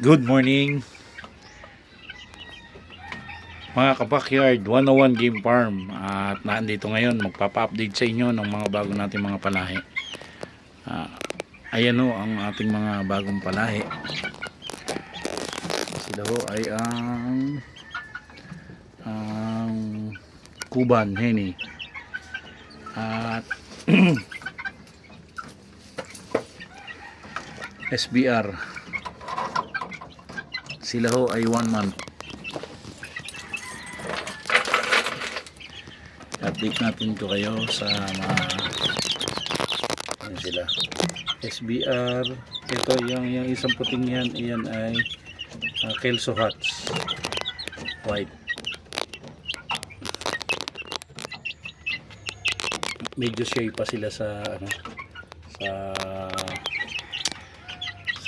Good morning mga kabakyard, 101 Game Farm. At nandito ngayon magpapa-update sa inyo ng mga bago nating mga palahi. Ayan o ang ating mga bagong palahi. Sila ho ay ang Cuban Henny at SBR. Sila ho ay 1 month. Update natin to kayo sa mga sila SBR. Ito yung isang puting yan, iyan ay Kelso Hats white. Medyo shade pa sila sa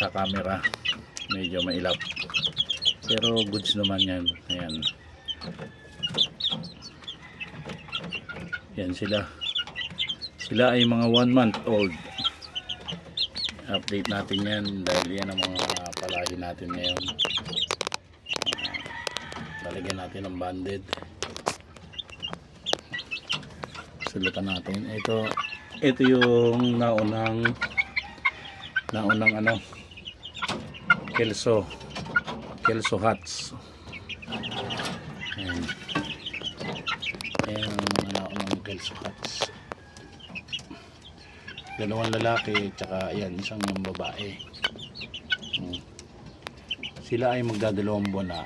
sa camera, medyo mailap pero goods naman yan. Ayan, yan sila ay mga 1 month old. Update natin yan dahil yan ang mga palahi natin ngayon. Lalagyan natin ng banded, sulatan natin. Ito yung naunang Kelso Hats. Ayan ang mga naunang Kelso Hats, dalawang lalaki tsaka ayan isang babae. Sila ay magdadalawang buwan na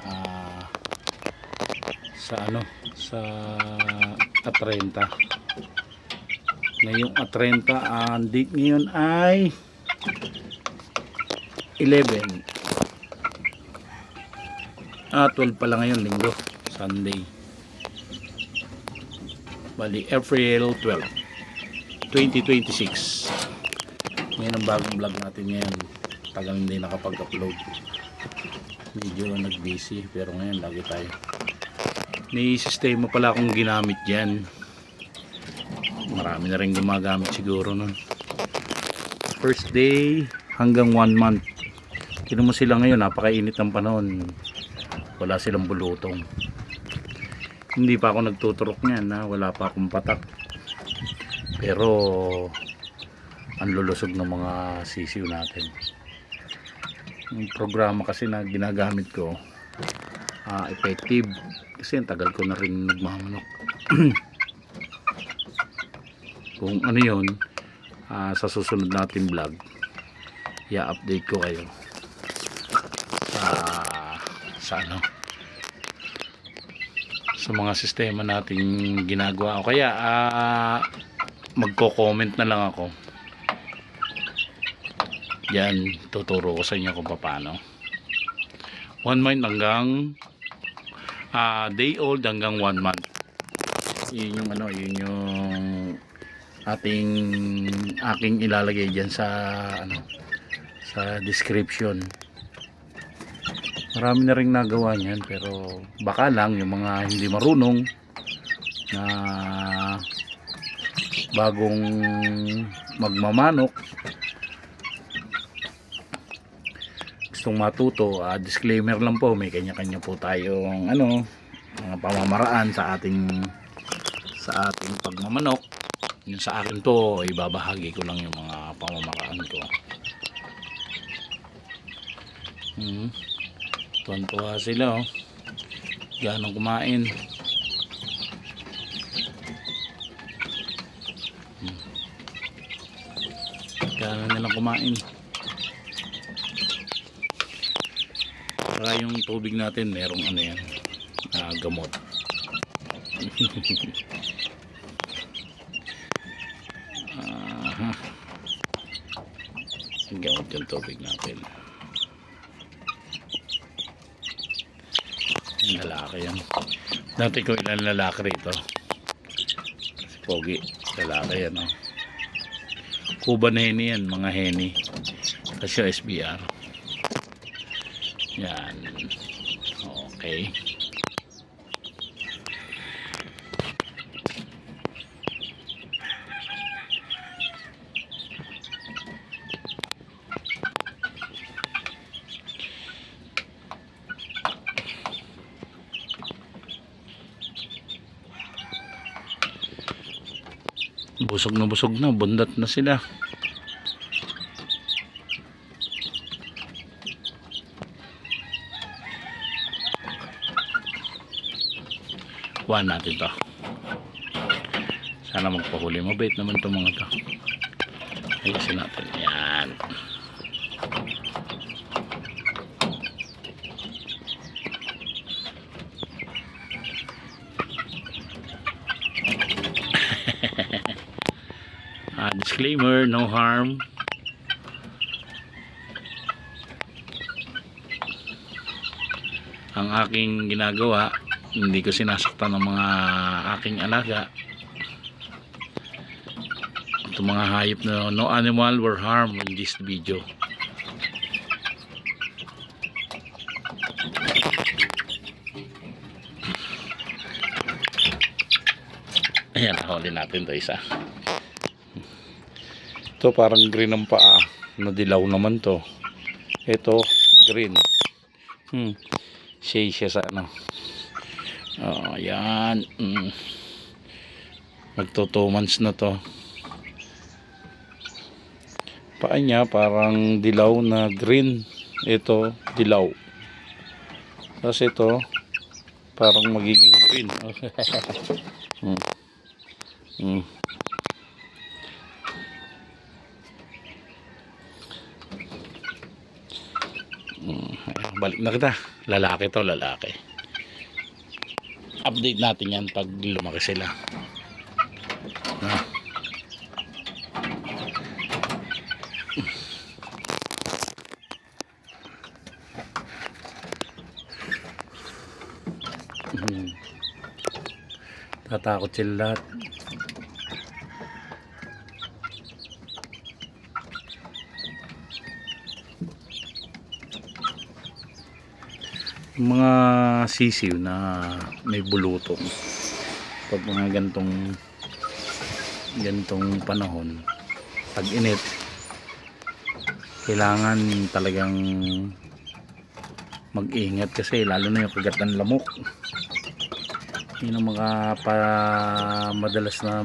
sa A30. Ngayong A30 ang date ngayon ay 11 12 pala ngayon, linggo, Sunday. Bali April 12 2026. Ngayon ang bagong vlog natin ngayon. Tagal hindi nakapag-upload, medyo nag-busy, pero ngayon lagi tayo. May sistema pala akong ginamit dyan, marami na rin gumagamit siguro nun. First day hanggang 1 month. Tignan mo sila ngayon, napakainit ng panahon, wala silang bulutong. Hindi pa ako nagtuturok niyan, wala pa akong patak, pero ang lulusog ng mga sisiw natin. Yung programa kasi na ginagamit ko effective kasi ang tagal ko na rin nagmamanok. Kung ano yun, sa susunod natin vlog i-update ko kayo sa mga sistema nating ginagawa, o kaya magko-comment na lang ako yan, tuturo ko sa inyo kung paano 1 month hanggang day old hanggang 1 month. Yun yung aking ilalagay dyan sa description. Marami na rin nagawa niyan, pero baka lang yung mga hindi marunong na bagong magmamanok, gustong matuto, disclaimer lang po, may kanya-kanya po tayong mga pamamaraan sa ating pagmamanok. Yung sa akin to, ibabahagi ko lang yung mga pamamaraan ko. Tuwan-tuwa sila, ganong kumain. Ganon nilang kumain. Saka yung tubig natin merong gamot. Gamot yung tubig natin. Yung lalaki yan. Dati ko ilan lalaki rito. Si Pogi, lalaki yan. Cuban Henny yan, mga Henny. Kasi SBR. Yan. Okay. busog na, bundat na sila. Kuha natin to. Sana magpahuli. Mabait naman to mga to. Ayusin natin. Yan. Disclaimer, no harm. Ang aking ginagawa, hindi ko sinasaktan ng mga aking alaga. Itong mga hayop na no animal were harmed in this video. Ayan, nahuli natin to isa. Ito parang green ang paa. Nadilaw naman to. Ito green. Shade siya sa ano. Oh, ayan. Magto 2 months na to. Paa niya parang dilaw na green. Ito dilaw. Tapos ito parang magiging green. Balik na kita. Lalaki to, lalaki. Update natin yan pag lumaki sila. Tatakot sila lahat. Mga sisiw na may bulutong pag mga gantong panahon, pag init, kailangan talagang mag-ingat kasi lalo na yung kagat ng lamok. Yun ang mga madalas na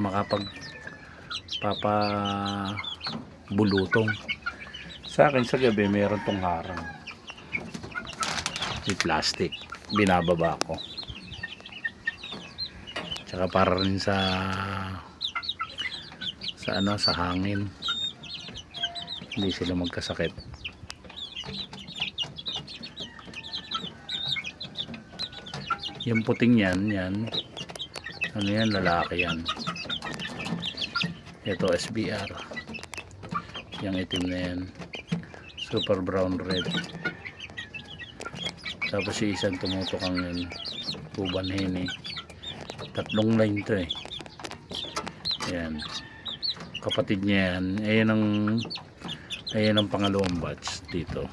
bulutong. Sa akin sa gabi meron tong harang, may plastic, binababa ko, tsaka para rin sa hangin, hindi sila magkasakit. Yung puting yan ano yan, lalaki yan. Ito SBR, yung itim na yan super brown red. Tapos yung isang tumutukang yun, Cuban Hen. 3 line to eh. Ayan, kapatid niya yan. Ayan ang pangalawang batch dito.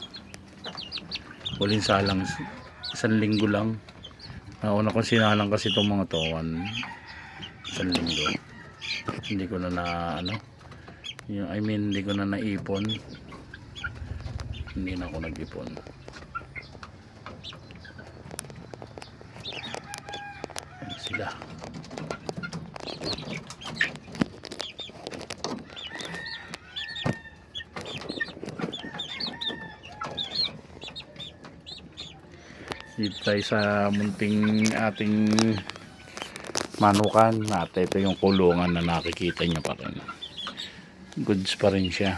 Huling salang 1 linggo lang. Nauna kong sinalang kasi itong mga to 1 linggo. Hindi ko na hindi ko na naipon. Hindi na ako nag-ipon. Sila. Dito tayo sa munting ating manukan. At ito yung kulungan na nakikita nyo pa rin. Goods pa rin siya.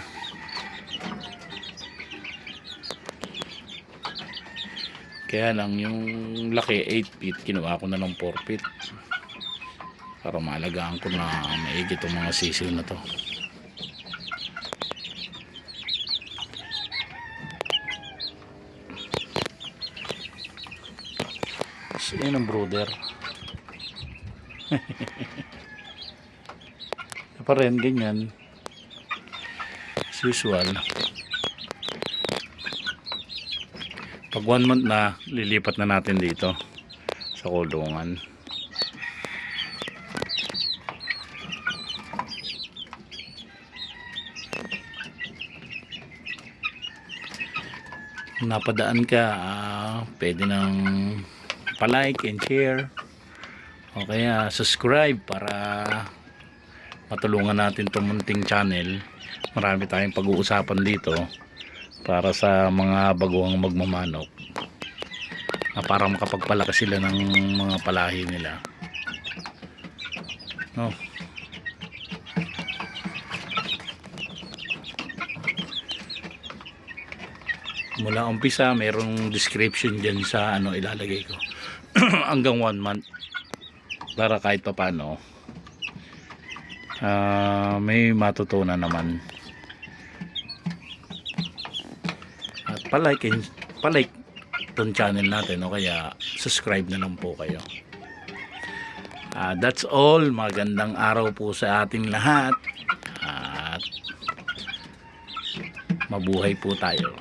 Kaya lang yung laki 8 feet, kinuha ko na ng 4 feet para maalagaan ko na maigi itong mga sisiw na to. So, yun ang brooder. Pa rin ganyan as usual. Pag 1 month na, lilipat na natin dito sa kulungan. Napadaan ka, pwede nang pa-like and share o kaya subscribe para matulungan natin itong munting channel. Marami tayong pag-uusapan dito para sa mga baguhang magmamanok, na para makapagpalakas sila ng mga palahi nila, no? Mula umpisa mayroong description dyan sa ilalagay ko hanggang 1 month, para kahit pa paano may matutunan naman. At palike itong channel natin, o kaya subscribe na lang po kayo. That's all. Magandang araw po sa ating lahat, at mabuhay po tayo.